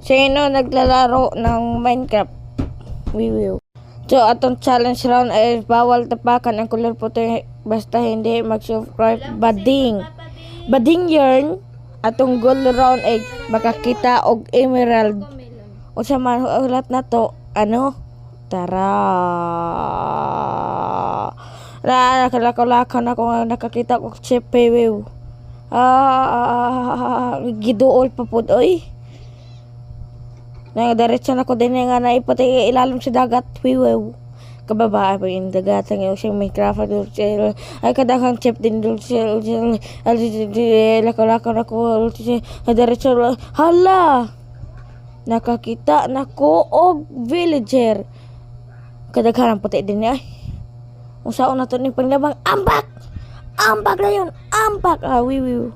Sino naglalaro ng Minecraft? Wiwiw. So, atong challenge round ay bawal tapakan ang kulor puti basta hindi mag-subscribe. Bading yarn. Atong goal round ay makakita og emerald. O sa man ulat na to, ano? Tara. Nakalakaw na ko nakakita ko chip wiwiw. Giduol pa pod oy. Nagadiretso na ko din nga naipati ilalim sa dagat. Wiwew. Kababa pa yung dagat. Ang yung Minecraft. Ay kadakang chip din doon siya. Lako na ko. Nagadiretso na. Hala! Nakakita na ko og villager. Kadaghan ang puti din niya. Kung saan na ito ni panglabang. Ambak! Ambak na yun! Ambak! Wiwew.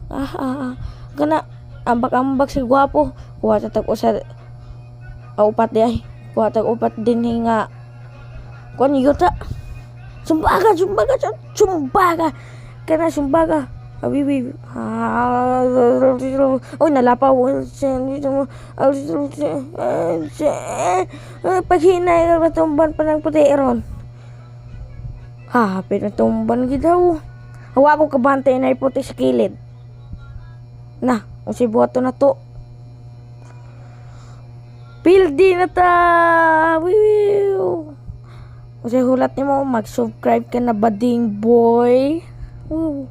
Kana. Ambak si gwapo. Kuha tatag ko sa upat di ay. Kuha tag upat din nga. Kuha ni yuta. Sumbaga. Kana sumbaga. Awiwi. Oy nalapaw. Paghinay matumban pa ng puti eron. Pinatumban gidaw. Hawa ko kabantay na puti sa kilid. Na, kung si buhato na to. Pildi na ta! Wiwiw! Kasi hulat niyo mo, mag-subscribe ka na bading boy. Woo!